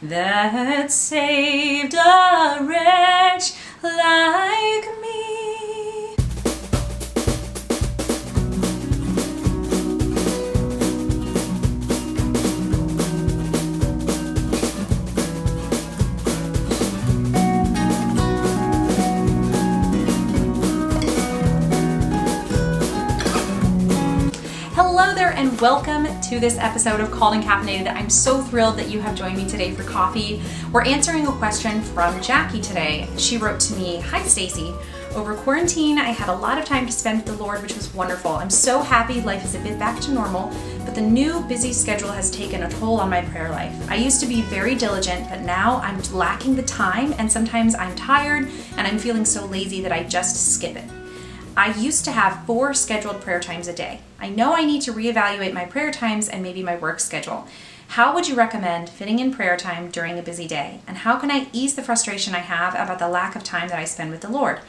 that saved a wretch like me. Hello there and welcome to this episode of Called and Caffeinated. I'm so thrilled that you have joined me today for coffee. We're answering a question from Jackie today. She wrote to me, "Hi Stacy, over quarantine I had a lot of time to spend with the Lord, which was wonderful. I'm so happy life is a bit back to normal, but the new busy schedule has taken a toll on my prayer life. I used to be very diligent, but now I'm lacking the time and sometimes I'm tired and I'm feeling so lazy that I just skip it. I used to have 4 scheduled prayer times a day. I know I need to reevaluate my prayer times and maybe my work schedule. How would you recommend fitting in prayer time during a busy day? And how can I ease the frustration I have about the lack of time that I spend with the Lord?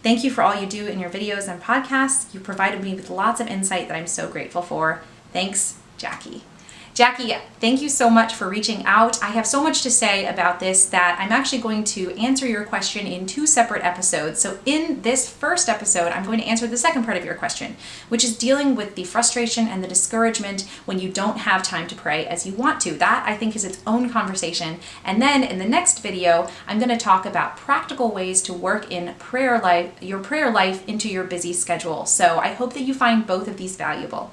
Thank you for all you do in your videos and podcasts. You provided me with lots of insight that I'm so grateful for. Thanks, Jackie." Jackie, thank you so much for reaching out. I have so much to say about this that I'm actually going to answer your question in 2 separate episodes. So in this first episode, I'm going to answer the second part of your question, which is dealing with the frustration and the discouragement when you don't have time to pray as you want to. That, I think, is its own conversation. And then in the next video, I'm going to talk about practical ways to work in your prayer life into your busy schedule. So I hope that you find both of these valuable.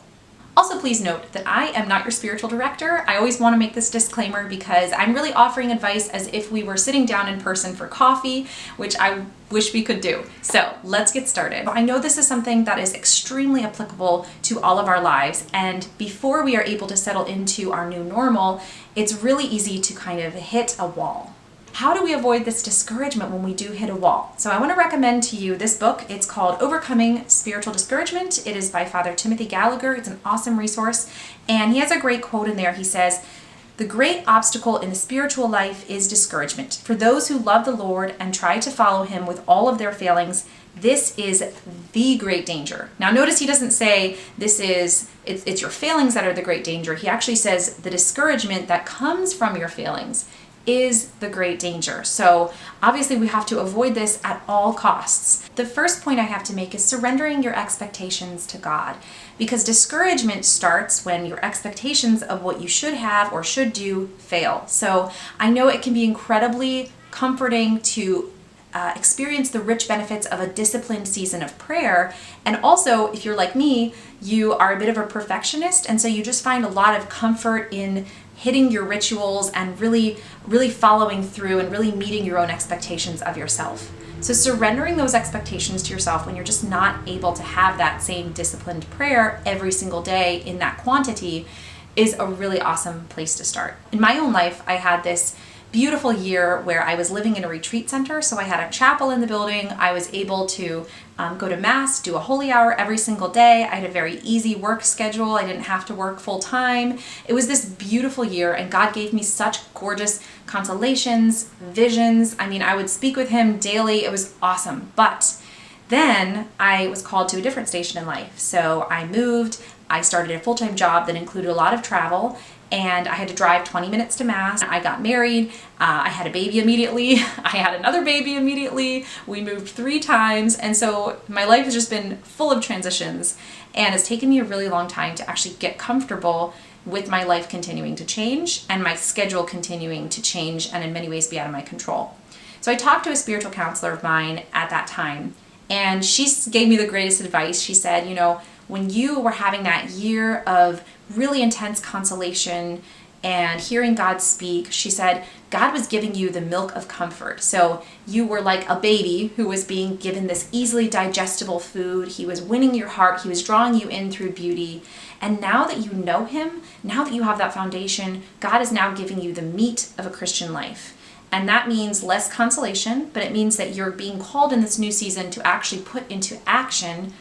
Also, please note that I am not your spiritual director. I always want to make this disclaimer because I'm really offering advice as if we were sitting down in person for coffee, which I wish we could do. So let's get started. I know this is something that is extremely applicable to all of our lives, and before we are able to settle into our new normal, it's really easy to kind of hit a wall. How do we avoid this discouragement when we do hit a wall? So I want to recommend to you this book. It's called Overcoming Spiritual Discouragement. It is by Father Timothy Gallagher. It's an awesome resource. And he has a great quote in there. He says, "The great obstacle in the spiritual life is discouragement. For those who love the Lord and try to follow him with all of their failings, this is the great danger." Now notice he doesn't say it's your failings that are the great danger. He actually says the discouragement that comes from your failings is the great danger. So obviously we have to avoid this at all costs. The first point I have to make is surrendering your expectations to God, because discouragement starts when your expectations of what you should have or should do fail. So I know it can be incredibly comforting to experience the rich benefits of a disciplined season of prayer. And also, if you're like me, you are a bit of a perfectionist, and so you just find a lot of comfort in hitting your rituals and really following through and really meeting your own expectations of yourself. So surrendering those expectations to yourself when you're just not able to have that same disciplined prayer every single day in that quantity is a really awesome place to start. In my own life, I had this beautiful year where I was living in a retreat center. So I had a chapel in the building. I was able to go to mass, do a holy hour every single day. I had a very easy work schedule. I didn't have to work full time. It was this beautiful year, and God gave me such gorgeous consolations, visions. I mean, I would speak with him daily. It was awesome. But then I was called to a different station in life. So I moved. I started a full-time job that included a lot of travel, and I had to drive 20 minutes to mass. I got married. I had a baby immediately. I had another baby immediately. We moved 3 times. And so my life has just been full of transitions, and it's taken me a really long time to actually get comfortable with my life continuing to change and my schedule continuing to change and in many ways be out of my control. So I talked to a spiritual counselor of mine at that time, and she gave me the greatest advice. She said, when you were having that year of really intense consolation and hearing God speak, she said, God was giving you the milk of comfort. So you were like a baby who was being given this easily digestible food. He was winning your heart. He was drawing you in through beauty. And now that you know him, now that you have that foundation, God is now giving you the meat of a Christian life. And that means less consolation, but it means that you're being called in this new season to actually put into action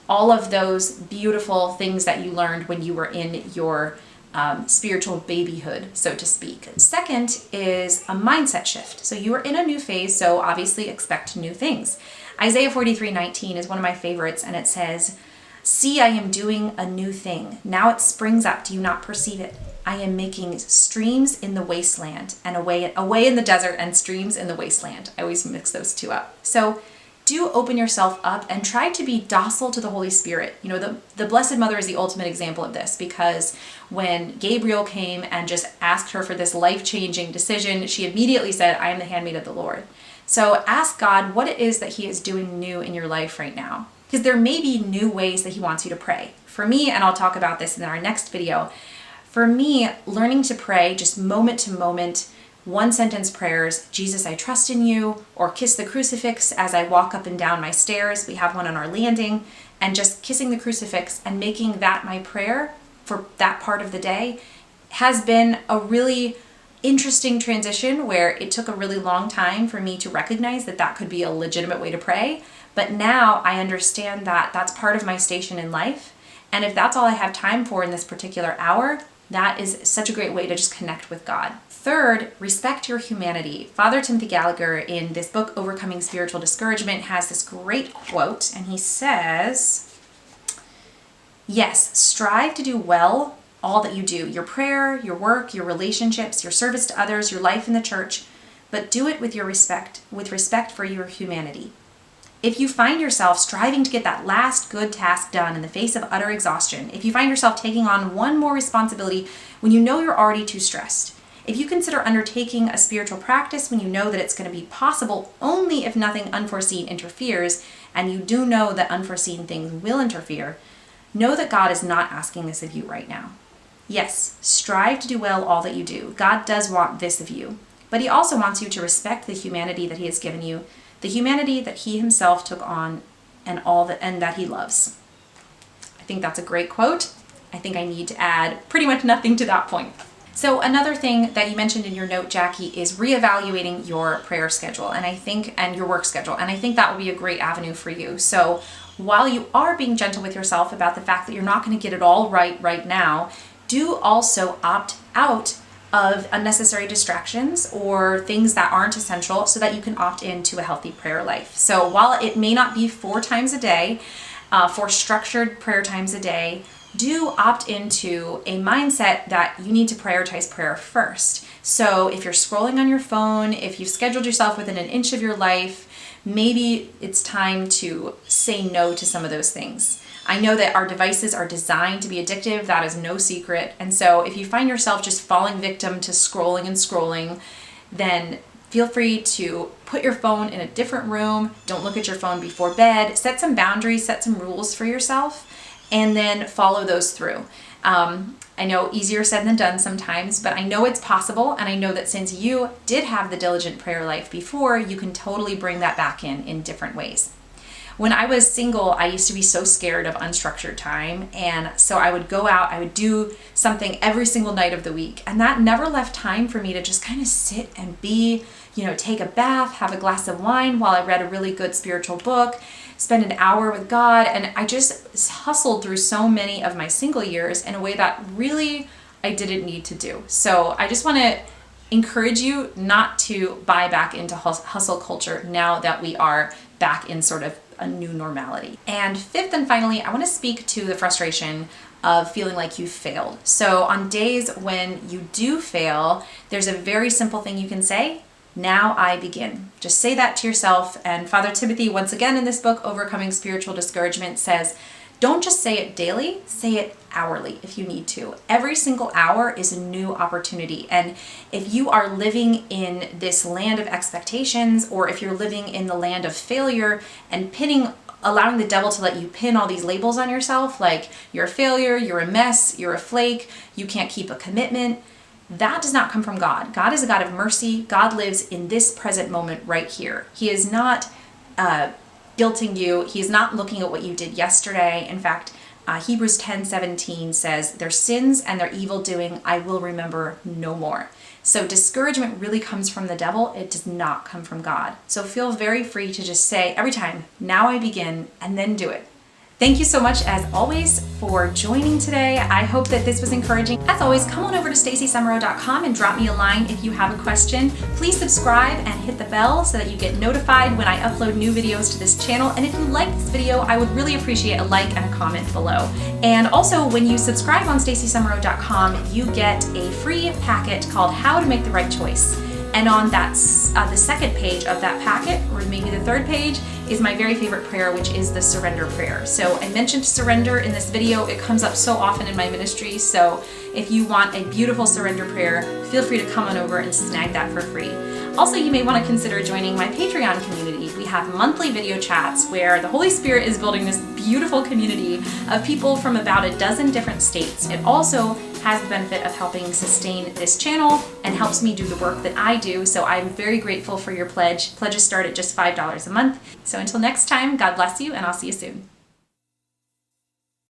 all of those beautiful things that you learned when you were in your spiritual babyhood, so to speak. Second is a mindset shift. So you are in a new phase, so obviously expect new things. Isaiah 43:19 is one of my favorites, and it says, "See, I am doing a new thing. Now it springs up. Do you not perceive it? I am making streams in the wasteland and away in the desert and streams in the wasteland. I always mix those two up. So do open yourself up and try to be docile to the Holy Spirit. You know, the Blessed Mother is the ultimate example of this, because when Gabriel came and just asked her for this life-changing decision, she immediately said, I am the handmaid of the Lord. So ask God what it is that he is doing new in your life right now, because there may be new ways that he wants you to pray. For me, and I'll talk about this in our next video, for me, learning to pray just moment to moment, one sentence prayers, Jesus, I trust in you, or kiss the crucifix as I walk up and down my stairs. We have one on our landing, and just kissing the crucifix and making that my prayer for that part of the day has been a really interesting transition, where it took a really long time for me to recognize that that could be a legitimate way to pray. But now I understand that that's part of my station in life. And if that's all I have time for in this particular hour, that is such a great way to just connect with God. Third, respect your humanity. Father Timothy Gallagher, in this book, Overcoming Spiritual Discouragement, has this great quote, and he says, yes, strive to do well all that you do, your prayer, your work, your relationships, your service to others, your life in the church, but do it with respect for your humanity. If you find yourself striving to get that last good task done in the face of utter exhaustion, if you find yourself taking on one more responsibility when you know you're already too stressed, if you consider undertaking a spiritual practice when you know that it's going to be possible only if nothing unforeseen interferes, and you do know that unforeseen things will interfere, know that God is not asking this of you right now. Yes, strive to do well all that you do. God does want this of you, but he also wants you to respect the humanity that he has given you, the humanity that he himself took on, and that he loves. I think that's a great quote. I think I need to add pretty much nothing to that point. So another thing that you mentioned in your note, Jackie, is reevaluating your prayer schedule and your work schedule. And I think that will be a great avenue for you. So while you are being gentle with yourself about the fact that you're not going to get it all right now, do also opt out of unnecessary distractions or things that aren't essential, so that you can opt into a healthy prayer life. So while it may not be 4 times a day, 4 structured prayer times a day, do opt into a mindset that you need to prioritize prayer first. So if you're scrolling on your phone, if you've scheduled yourself within an inch of your life, maybe it's time to say no to some of those things. I know that our devices are designed to be addictive. That is no secret. And so if you find yourself just falling victim to scrolling, then feel free to put your phone in a different room. Don't look at your phone before bed. Set some boundaries, set some rules for yourself, and then follow those through. I know easier said than done sometimes, but I know it's possible. And I know that since you did have the diligent prayer life before, you can totally bring that back in different ways. When I was single, I used to be so scared of unstructured time. And so I would go out, I would do something every single night of the week. And that never left time for me to just kind of sit and be, take a bath, have a glass of wine while I read a really good spiritual book, spend an hour with God. And I just hustled through so many of my single years in a way that really I didn't need to do. So I just want to encourage you not to buy back into hustle culture now that we are back in sort of a new normality. And fifth and finally, I want to speak to the frustration of feeling like you failed. So on days when you do fail, there's a very simple thing you can say: now I begin. Just say that to yourself. And Father Timothy, once again in this book, Overcoming Spiritual Discouragement, says, don't just say it daily, say it hourly if you need to. Every single hour is a new opportunity. And if you are living in this land of expectations, or if you're living in the land of failure and allowing the devil to let you pin all these labels on yourself, like you're a failure, you're a mess, you're a flake, you can't keep a commitment, that does not come from God. God is a God of mercy. God lives in this present moment right here. He is not guilting you. He's not looking at what you did yesterday. In fact, Hebrews 10:17 says, their sins and their evil doing I will remember no more. So discouragement really comes from the devil. It does not come from God. So feel very free to just say every time, now I begin, and then do it. Thank you so much, as always, for joining today. I hope that this was encouraging. As always, come on over to stacysemro.com and drop me a line if you have a question. Please subscribe and hit the bell so that you get notified when I upload new videos to this channel. And if you like this video, I would really appreciate a like and a comment below. And also, when you subscribe on stacysemro.com, you get a free packet called How to Make the Right Choice. And on that, the second page of that packet, or maybe the third page, is my very favorite prayer, which is the surrender prayer. So I mentioned surrender in this video. It comes up so often in my ministry. So if you want a beautiful surrender prayer, feel free to come on over and snag that for free. Also, you may want to consider joining my Patreon community. We have monthly video chats where the Holy Spirit is building this beautiful community of people from about a dozen different states. It also has the benefit of helping sustain this channel and helps me do the work that I do. So I'm very grateful for your pledge. Pledges start at just $5 a month. So until next time, God bless you, and I'll see you soon.